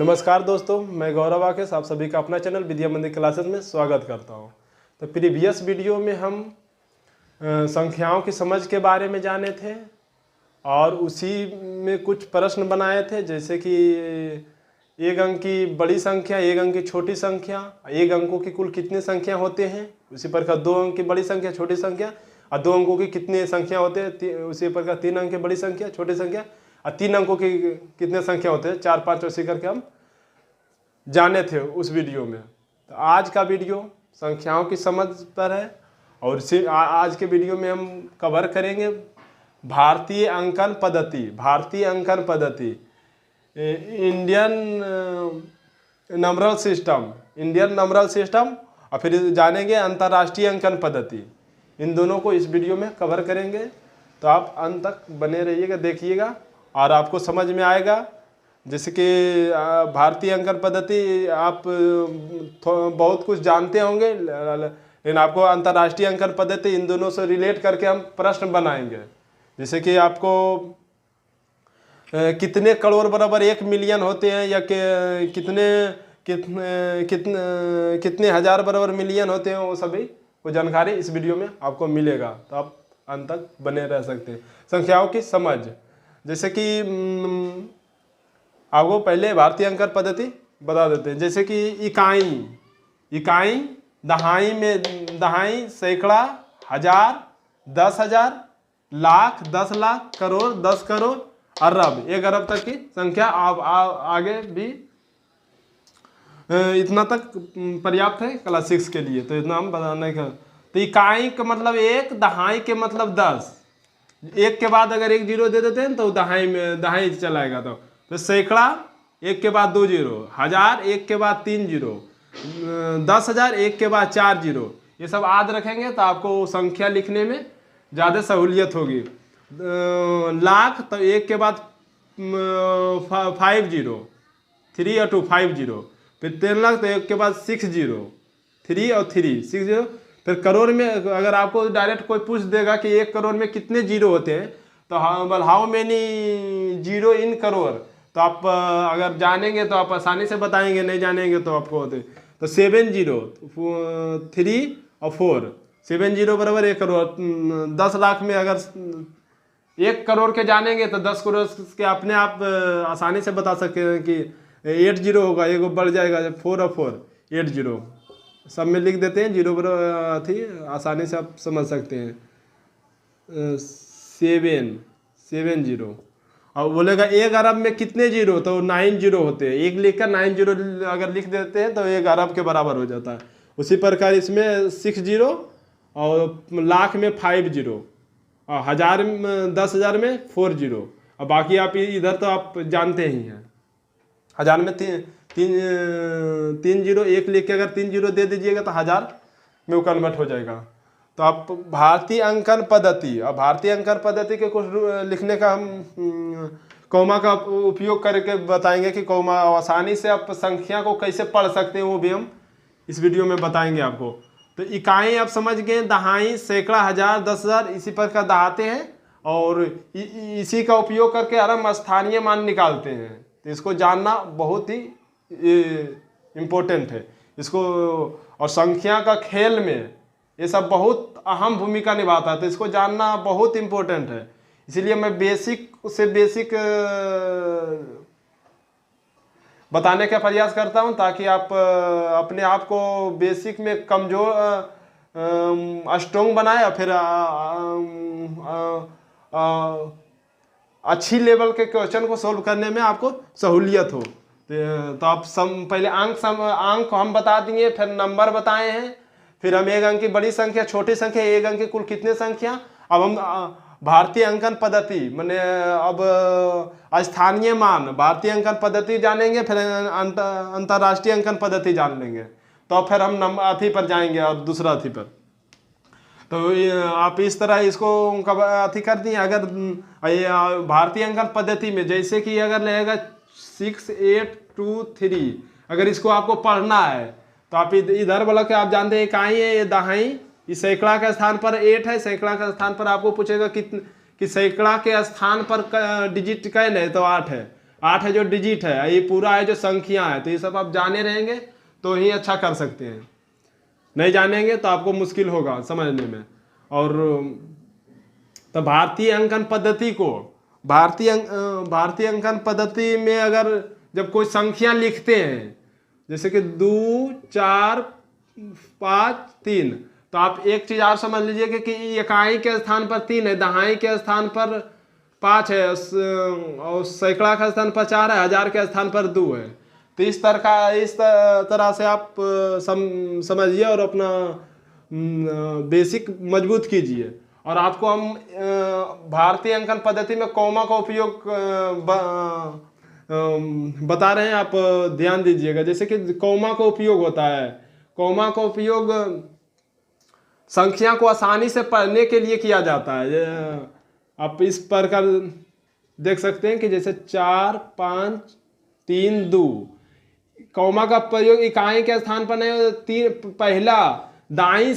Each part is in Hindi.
नमस्कार दोस्तों, मैं गौरव आकेश आप सभी का अपना चैनल विद्या मंदिर क्लासेस में स्वागत करता हूं। तो प्रीवियस वीडियो में हम संख्याओं की समझ के बारे में जाने थे और उसी में कुछ प्रश्न बनाए थे, जैसे कि एक अंक की बड़ी संख्या, एक अंक की छोटी संख्या, एक अंकों की कुल कितनी संख्या होते हैं। उसी प्रकार दो अंक की बड़ी संख्या, छोटी संख्या और दो अंकों की कितनी संख्या होते हैं। उसी प्रकार तीन अंक की बड़ी संख्या, छोटी संख्या और तीन अंकों की कितने संख्या होते हैं, 4 5 ऐसे करके हम जाने थे उस वीडियो में। तो आज का वीडियो संख्याओं की समझ पर है और इसी आज के वीडियो में हम कवर करेंगे भारतीय अंकन पद्धति, इंडियन नंबरल सिस्टम और फिर जानेंगे अंतर्राष्ट्रीय अंकन पद्धति। इन दोनों को इस वीडियो में कवर करेंगे, तो आप अंत तक बने रहिएगा, देखिएगा और आपको समझ में आएगा। जैसे कि भारतीय अंकन पद्धति आप बहुत कुछ जानते होंगे, लेकिन आपको अंतर्राष्ट्रीय अंकन पद्धति इन दोनों से रिलेट करके हम प्रश्न बनाएंगे। जैसे कि आपको कितने करोड़ बराबर 1 मिलियन होते हैं, या कितने हजार बराबर मिलियन होते हैं, वो सभी को जानकारी इस वीडियो में आपको मिलेगा। तो आप अंत तक बने रह सकते हैं। संख्याओं की समझ, जैसे कि आपको पहले भारतीय अंकन पद्धति बता देते हैं। जैसे कि इकाई दहाई, सैकड़ा, हजार, 10,000, लाख, 10 लाख, करोड़, 10 करोड़, अरब, 1 अरब तक की संख्या। आप आगे भी इतना तक पर्याप्त है क्लास 6 के लिए, तो इतना हम बताने का। तो इकाई का मतलब 1, दहाई के मतलब 10। 1 के बाद अगर 1 जीरो दे देते हैं तो दहाई चलाएगा। तो सैकड़ा 1 के बाद 2 जीरो, हजार 1 के बाद 3 जीरो, 10,000 1 के बाद 4 जीरो, ये सब याद रखेंगे तो आपको संख्या लिखने में ज़्यादा सहूलियत होगी। लाख तो 1 के बाद 5 जीरो, 3 और 2 5 जीरो, फिर 10 लाख तो 1 के बाद 6 जीरो, 3 और 3 6 जीरो। फिर करोड़ में अगर आपको डायरेक्ट कोई पूछ देगा कि 1 करोड़ में कितने जीरो होते हैं, तो how many zero in crore, तो आप अगर जानेंगे तो आप आसानी से बताएंगे, नहीं जानेंगे तो आपको होते। तो 7 जीरो, 3 और 4, 7 जीरो बराबर 1 करोड़। 10 लाख में अगर 1 करोड़ के जानेंगे तो 10 करोड़ के अपने आप आसानी से बता सकते हैं कि 8 जीरो होगा, एक बढ़ जाएगा, 4 और 4 8 जीरो, सब में लिख देते हैं जीरो बराबर थी, आसानी से आप समझ सकते हैं। 7 जीरो। और बोलेगा 1 अरब में कितने जीरो, तो 9 जीरो होते हैं। 1 लिखकर 9 जीरो अगर लिख देते हैं तो 1 अरब के बराबर हो जाता है। उसी प्रकार इसमें 6 जीरो और लाख में 5 जीरो और हजार 10,000 में 4 जीरो। और बाकी आप इधर तो आप जानते ही हैं, हजार में तीन जीरो, 1 लिख के अगर 3 जीरो दे दीजिएगा तो हजार में वो कन्वर्ट हो जाएगा। तो आप भारतीय अंकन पद्धति, और भारतीय अंकन पद्धति के कुछ लिखने का हम कौमा का उपयोग करके बताएंगे कि कौमा आसानी से आप संख्या को कैसे पढ़ सकते हैं, वो भी हम इस वीडियो में बताएंगे आपको। तो इकाई आप समझ गए, दहाई, सैकड़ा, हजार, 10,000 इसी प्रकार दहाते हैं और इसी का उपयोग करके हम स्थानीय मान निकालते हैं। तो इसको जानना बहुत ही इम्पोर्टेंट है इसको, और संख्या का खेल में ये सब बहुत अहम भूमिका निभाता है, तो इसको जानना बहुत इम्पोर्टेंट है। इसीलिए मैं बेसिक से बेसिक बताने का प्रयास करता हूं, ताकि आप अपने आप को बेसिक में कमजोर स्ट्रॉन्ग बनाए और फिर अच्छी लेवल के क्वेश्चन को सोल्व करने में आपको सहूलियत हो। तो आप पहले अंक हम बता दिए, फिर नंबर बताए हैं, फिर हम एक अंक की बड़ी संख्या, छोटी संख्या, एक अंक की कुल कितने संख्या। अब हम भारतीय अंकन पद्धति माने अब स्थानीय मान, भारतीय अंकन पद्धति जानेंगे, फिर अंतर्राष्ट्रीय अंकन पद्धति जान लेंगे, तो फिर हम नंबर अथी पर जाएंगे और दूसरा अथी पर। तो आप इस तरह इसको अथी कर दिए। अगर भारतीय अंकन पद्धति में जैसे कि अगर लगेगा 6 8 2 3, अगर इसको आपको पढ़ना है तो आप इधर बोला कि आप जानते हैं इकाई है, ये दहाई, इस सैकड़ा के स्थान पर 8 है, सैकड़ा के स्थान पर आपको पूछेगा कि सैकड़ा के स्थान पर डिजिट कैन है तो 8 है। 8 है जो डिजिट है, ये पूरा है जो संख्या है। तो ये सब आप जाने रहेंगे तो ही अच्छा कर सकते हैं, नहीं जानेंगे तो आपको मुश्किल होगा समझने में। और तो भारतीय अंकन पद्धति को, भारतीय अंकन पद्धति में अगर जब कोई संख्या लिखते हैं, जैसे कि 2 4 5 3, तो आप एक चीज और समझ लीजिए कि इकाई के स्थान पर 3 है, दहाई के स्थान पर 5 है, और सैकड़ा के स्थान पर 4 है, हजार के स्थान पर 2 है। तो इस तरह से आप समझिए और अपना बेसिक मजबूत कीजिए। और आपको हम भारतीय अंकन पद्धति में कॉमा का उपयोग बता रहे हैं, आप ध्यान दीजिएगा। जैसे कि कॉमा का उपयोग होता है, कॉमा का उपयोग संख्या को आसानी से पढ़ने के लिए किया जाता है। आप इस प्रकार देख सकते हैं कि जैसे 4 5 3 2, कॉमा का प्रयोग इकाई के स्थान पर नहीं, पहला दाईं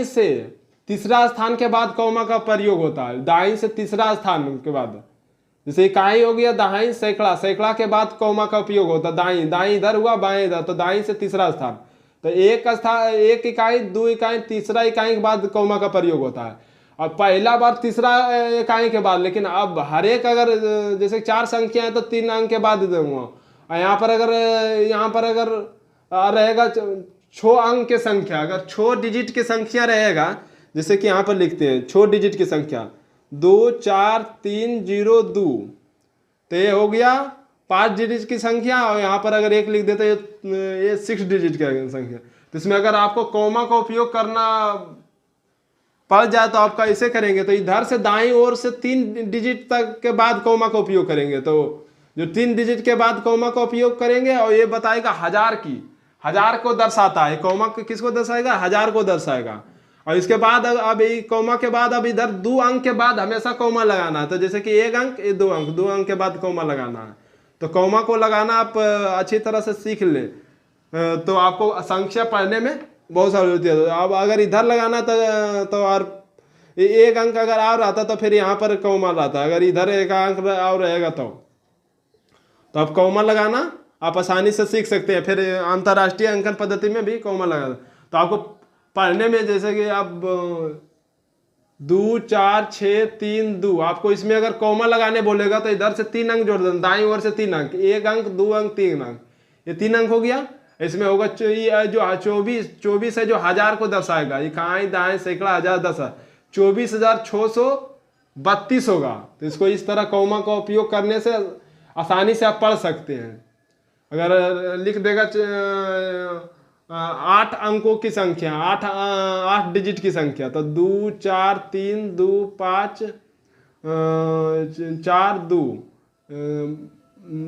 से तीसरा स्थान के बाद कॉमा का प्रयोग होता है, दाईं से तीसरा स्थान के बाद। जैसे इकाई हो गया दाईं, सैकड़ा, सैकड़ा के बाद कॉमा का उपयोग होता है, दाईं इधर हुआ, बाएं इधर, तो दाईं से तीसरा स्थान। तो एक इकाई, 2 इकाई, तीसरा इकाई के बाद कॉमा का प्रयोग होता है। अब पहला बार तीसरा इकाई के बाद, लेकिन अब हर एक अगर जैसे 4 संख्या है तो 3 अंक के बाद दूंगा। यहाँ पर अगर रहेगा 6 अंक की संख्या, अगर 6 डिजिट की संख्या रहेगा, जैसे कि यहाँ पर लिखते हैं 6 डिजिट की संख्या 2 4 3 0 2, तो ये हो गया 5 डिजिट की संख्या। और यहाँ पर अगर 1 लिख देते ये 6 डिजिट की संख्या। तो इसमें अगर आपको कॉमा का उपयोग करना पड़ जाए तो आपका ऐसे करेंगे, तो इधर से दाईं ओर से 3 डिजिट तक के बाद कॉमा का उपयोग करेंगे। तो जो 3 डिजिट के बाद कॉमा का उपयोग करेंगे, और ये बताएगा हजार को दर्शाता है। कॉमा किसको दर्शाएगा? हजार को दर्शाएगा। और इसके बाद अब कॉमा के बाद अब इधर 2 अंक के बाद हमेशा कॉमा लगाना है। तो जैसे कि 1 अंक, 2 अंक, 2 अंक के बाद कॉमा लगाना है। तो कॉमा को लगाना आप अच्छी तरह से सीख ले, तो आपको संख्या पढ़ने में बहुत सारी होती है। अब अगर इधर लगाना तो और 1 अंक अगर और आता तो फिर यहाँ पर कॉमा रहता, अगर इधर 1 अंक और रहेगा तो आप कॉमा लगाना आप आसानी से सीख सकते हैं। फिर अंतर्राष्ट्रीय अंकन पद्धति में भी कॉमा लगाना, तो आपको पढ़ने में जैसे कि आप 2 4 6 3 2, आपको इसमें अगर कॉमा लगाने बोलेगा तो इधर से 3 अंक जोड़ देना, दाईं ओर से 3 अंक, 1 अंक, 2 अंक, 3 अंक, ये 3 अंक हो गया। इसमें होगा जो 24 है जो हजार को दर्शाएगा, इकाई दाएं सैकड़ा हजार 10, 24,632 होगा। तो इसको इस तरह कॉमा का उपयोग करने से आसानी से आप पढ़ सकते हैं। अगर लिख देगा 8 अंकों की संख्या, 8 डिजिट की संख्या, तो 2 4 3 2 5 4 2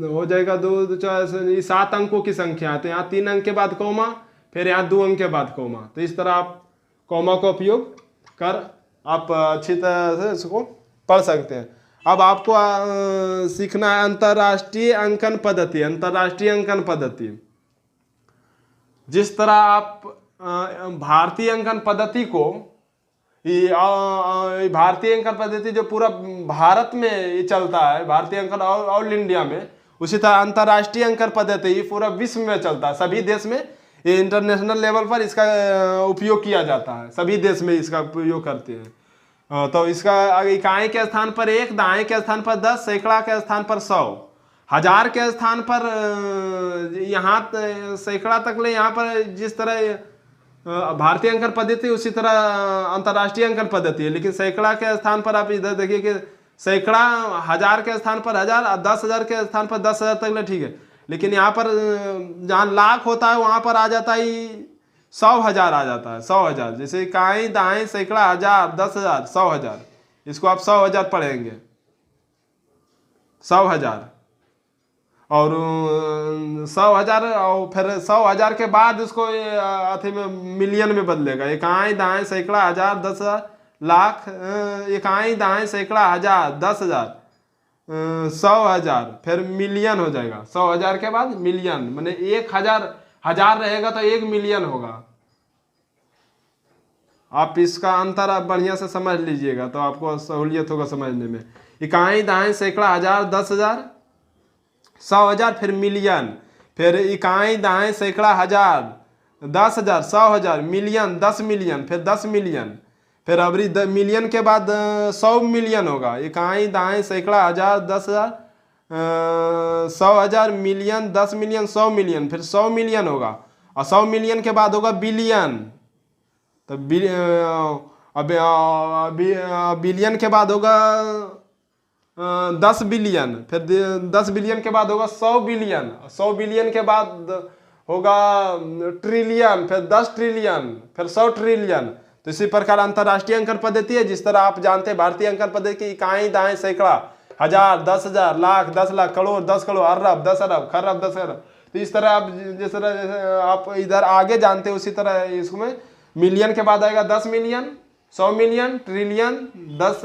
हो जाएगा, 2 4 7 अंकों की संख्या। तो यहाँ 3 अंक के बाद कॉमा, फिर यहाँ 2 अंक के बाद कॉमा। तो इस तरह आप कॉमा का उपयोग कर आप अच्छी तरह से इसको पढ़ सकते हैं। अब आपको सीखना है अंतर्राष्ट्रीय अंकन पद्धति। अंतर्राष्ट्रीय अंकन पद्धति जिस तरह आप भारतीय अंकन पद्धति को, भारतीय अंकन पद्धति जो पूरा भारत में ये चलता है, भारतीय अंकन ऑल इंडिया में, उसी तरह अंतर्राष्ट्रीय अंकन पद्धति ये पूरा विश्व में चलता है। सभी देश में ये इंटरनेशनल लेवल पर इसका उपयोग किया जाता है, सभी देश में इसका उपयोग करते हैं। तो इसका इकाई के स्थान पर 1, दाएं के स्थान पर 10, सैकड़ा के स्थान पर 100, हजार के स्थान पर यहाँ सैकड़ा तक ले, यहाँ पर जिस तरह भारतीय अंकन पद्धति उसी तरह अंतर्राष्ट्रीय अंकन पद्धति है। लेकिन सैकड़ा के स्थान पर आप इधर देखिए कि सैकड़ा हजार के स्थान पर 1000 और 10,000 के स्थान पर 10,000 तक ले, ठीक है। लेकिन यहाँ पर जहाँ लाख होता है वहाँ पर आ जाता है 100,000 आ जाता है, 100,000। जैसे इकाई दाएं सैकड़ा, हजार, 10,000, 100,000, इसको आप 100,000 पढ़ेंगे, 100,000। और 100,000 और फिर 100,000 के बाद उसको अथी में मिलियन में बदलेगा। इकाई दाएं सैकड़ा, हजार, 10,000, लाख, इकाई दाएं सैकड़ा, हजार, 10,000, 100,000, फिर मिलियन हो जाएगा। 100,000 के बाद मिलियन, माने 1,000 हजार रहेगा तो 1 मिलियन होगा। आप इसका अंतर आप बढ़िया से समझ लीजिएगा तो आपको सहूलियत होगा समझने में। इकाई दाएं सैकड़ा, हजार, 10,000, 100,000, फिर मिलियन, फिर इकाई, दहाई, सैकड़ा, हजार, 10,000, 100,000, मिलियन, 10 मिलियन, फिर 10 मिलियन, फिर अबरी मिलियन के बाद 100 मिलियन होगा। इकाई, दहाई, सैकड़ा, हजार, 10,000, 100,000, मिलियन, 10 मिलियन, 100 मिलियन, फिर 100 मिलियन होगा। और 100 मिलियन के बाद होगा बिलियन। तो बिलियन के बाद होगा 10 बिलियन, फिर 10 बिलियन के बाद होगा 100 बिलियन, 100 बिलियन के बाद होगा ट्रिलियन, फिर 10 ट्रिलियन, फिर 100 ट्रिलियन। तो इसी प्रकार अंतर्राष्ट्रीय अंकन पद्धति है। जिस तरह आप जानते हैं भारतीय अंकन पद्धति की इकाई, दहाई, सैकड़ा, हजार, 10,000, लाख, 10 लाख, करोड़, 10 करोड़, अरब, 10 अरब, खरब, 10 अरब। तो इस तरह आप जिस तरह आप इधर आगे जानते हैं उसी तरह इसमें मिलियन के बाद आएगा 10 मिलियन, 100 मिलियन, ट्रिलियन, 10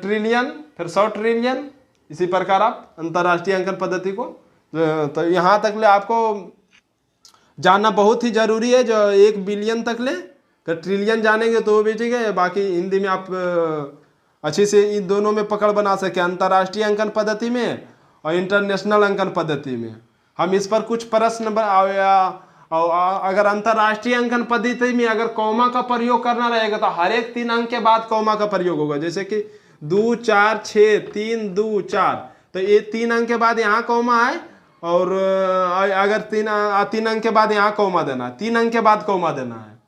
ट्रिलियन, फिर 100 ट्रिलियन। इसी प्रकार आप अंतर्राष्ट्रीय अंकन पद्धति को तो यहाँ तक ले आपको जानना बहुत ही जरूरी है। जो 1 बिलियन तक ले, तो ट्रिलियन जानेंगे तो भी ठीक है। बाकी हिंदी में आप अच्छे से इन दोनों में पकड़ बना सके, अंतर्राष्ट्रीय अंकन पद्धति में और इंटरनेशनल अंकन पद्धति में। हम इस पर कुछ प्रश्न अगर अंतर्राष्ट्रीय अंकन पद्धति में अगर कॉमा का प्रयोग करना रहेगा तो हर एक 3 अंक के बाद कॉमा का प्रयोग होगा। जैसे कि 2, 4, 6, 3, 2, 4, तो ये 3 अंक के बाद यहाँ कॉमा है। और अगर 3 अंक के बाद यहाँ कॉमा देना है, 3 अंक के बाद कॉमा देना है।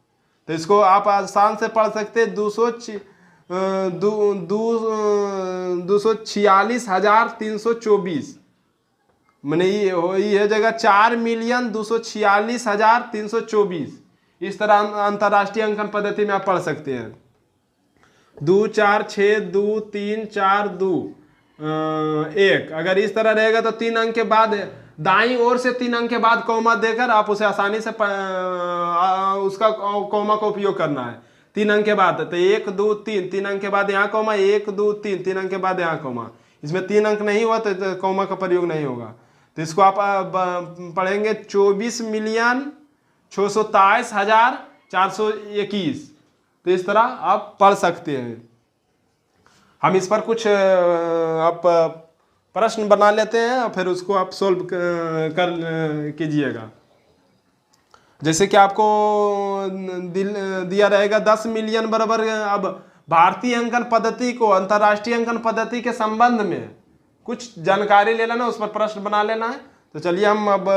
तो इसको आप आसान से पढ़ सकते हैं 246,324, मैंने ये जगह 4,246,324। इस तरह अंतर्राष्ट्रीय अंकन पद्धति में आप पढ़ सकते हैं। 2, 4, 6, 2, 3, 4, 2, 1। अगर इस तरह रहेगा तो 3 अंक के बाद दाईं ओर से 3 अंक के बाद कॉमा देकर आप उसे आसानी से उसका कॉमा का उपयोग करना है। 3 अंक के बाद तो 1, 2, 3 अंक के बाद यहाँ कॉमा, 1, 2, 3 अंक के बाद यहाँ कॉमा। इसमें 3 अंक नहीं हुआ तो कॉमा का प्रयोग नहीं होगा। तो इसको आप पढ़ेंगे 24,623,421। तो इस तरह आप पढ़ सकते हैं। हम इस पर कुछ आप प्रश्न बना लेते हैं और फिर उसको आप सोल्व कर कीजिएगा। जैसे कि आपको दिया रहेगा 10 मिलियन बराबर। अब भारतीय अंकन पद्धति को अंतर्राष्ट्रीय अंकन पद्धति के संबंध में कुछ जानकारी ले लेना, उस पर प्रश्न बना लेना है। तो चलिए हम अब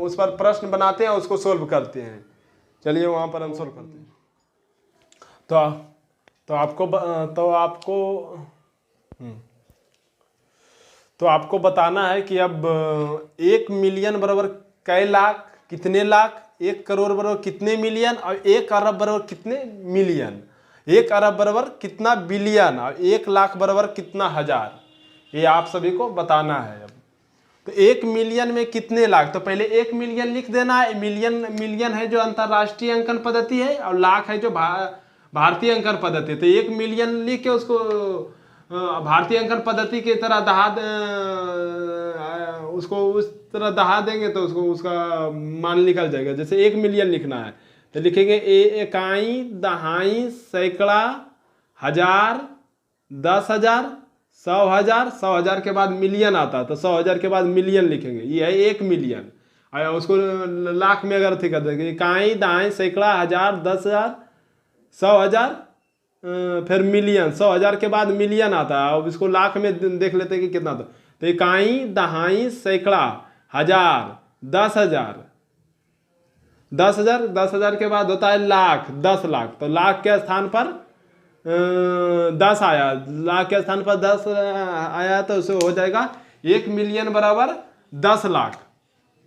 उस पर प्रश्न बनाते हैं, उसको सोल्व करते हैं। चलिए वहाँ पर हम सोल्व करते हैं। तो आपको बताना है कि अब 1 मिलियन बराबर कै लाख, कितने लाख, 1 करोड़ बराबर कितने मिलियन, और 1 अरब बराबर कितने मिलियन, 1 अरब बराबर कितना बिलियन, और 1 लाख बराबर कितना हजार। ये आप सभी को बताना है। अब तो 1 मिलियन में कितने लाख, तो पहले 1 मिलियन लिख देना है। मिलियन है जो अंतर्राष्ट्रीय अंकन पद्धति है, और लाख है जो भारतीय अंकन पद्धति। तो 1 मिलियन लिख के उसको भारतीय अंकन पद्धति की तरह उसको उस तरह दहा देंगे तो उसका मान निकल जाएगा। जैसे 1 मिलियन लिखना है तो लिखेंगे इकाई, दहाई, सैकड़ा, हजार, 10,000, 100,000, 100,000 के बाद मिलियन आता है तो 100,000 के बाद मिलियन लिखेंगे। ये है 1 मिलियन। और उसको लाख में अगर ठीक कर देंगे, इकाई, दहाई, सैकड़ा, हजार, 10,000, 100,000, फिर मिलियन। 100,000 के बाद मिलियन आता है। अब इसको लाख में देख लेते हैं कि कितना था। तो इकाई, दहाई, सैकड़ा, हजार, 10,000, 10,000, 10,000 के बाद होता है लाख, 10 लाख। तो लाख के स्थान पर 10 आया, लाख के स्थान पर 10 आया तो उसे हो जाएगा 1 मिलियन बराबर 10 लाख।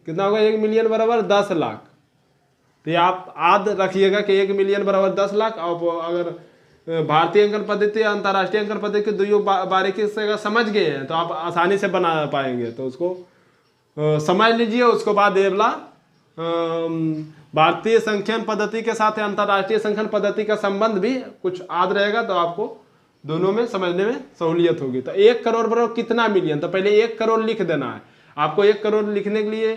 कितना होगा 1 मिलियन बराबर 10 लाख। तो आप याद रखिएगा कि 1 मिलियन बराबर 10 लाख। अब अगर भारतीय अंकन पद्धति अंतर्राष्ट्रीय अंकन पद्धति के दोनों बारीकी से अगर समझ गए हैं तो आप आसानी से बना पाएंगे। तो उसको समझ लीजिए। उसके बाद ये वाला भारतीय संख्यन पद्धति के साथ अंतर्राष्ट्रीय संख्यन पद्धति का संबंध भी कुछ याद रहेगा तो आपको दोनों में समझने में सहूलियत होगी। तो 1 करोड़ बराबर कितना मिलियन, तो पहले 1 करोड़ लिख देना है। आपको 1 करोड़ लिखने के लिए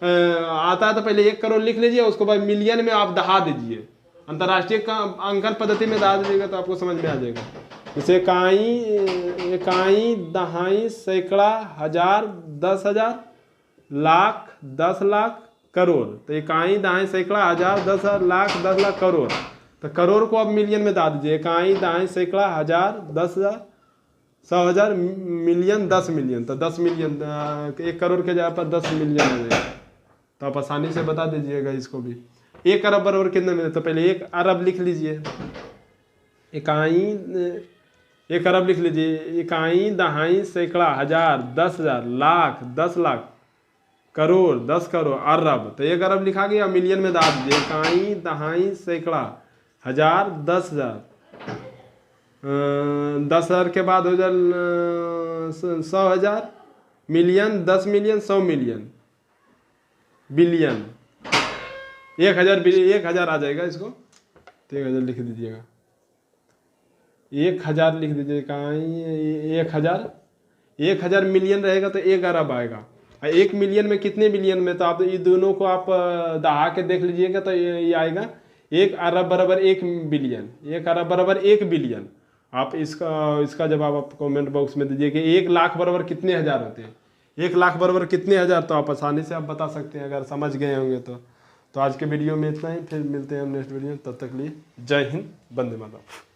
आता है तो पहले 1 करोड़ लिख लीजिए, उसके बाद मिलियन में आप दहा दीजिए। अंतर्राष्ट्रीय अंकन पद्धति में दहा दीजिएगा तो आपको समझ में आ जाएगा। जैसे इकाई, इकाई, दहाई, सैकड़ा, हजार, 10,000, लाख, 10 लाख, करोड़। तो इकाई, दहाई, सैकड़ा, हजार, 10 लाख, 10 लाख, करोड़। तो करोड़ को अब मिलियन में डाल दीजिए। इकाई, दहाई, सैकड़ा, हजार, 10,000, 100,000, मिलियन, 10 मिलियन। तो 10 मिलियन, 1 करोड़ के जगह पर 10 मिलियन आ जाएगा। तो आप आसानी से बता दीजिएगा इसको भी। 1 अरब बराबर कितने मिले? तो पहले 1 अरब लिख लीजिए। इकाई, 1 अरब लिख लीजिए। इकाई, दहाई, सैकड़ा, हजार, 10,000, लाख, 10 लाख, करोड़, 10 करोड़, अरब। तो 1 अरब लिखा गया, मिलियन में डाल दीजिए। इकाई, दहाई, सैकड़ा, हजार, 10,000, 10,000 के बाद हो जाए 100,000, मिलियन, 10 मिलियन, 100 मिलियन, बिलियन, 1,000 आ जाएगा इसको। तो 1,000 लिख दीजिएगा। 1,000 लिख दीजिए। कहीं 1,000 मिलियन रहेगा तो 1 अरब आएगा। 1 मिलियन में कितने बिलियन में? तो आप ये दोनों को आप दहा के देख लीजिएगा तो ये आएगा 1 अरब बराबर 1 बिलियन, 1 अरब बराबर 1 बिलियन। आप इसका जवाब आप कमेंट बॉक्स में दीजिए कि 1 लाख बराबर कितने हज़ार होते हैं। 1 लाख बराबर कितने हज़ार? तो आप आसानी से आप बता सकते हैं अगर समझ गए होंगे तो। आज के वीडियो में इतना ही, फिर मिलते हैं हम नेक्स्ट वीडियो में। तब तक लिए जय हिंद, वंदे मातरम।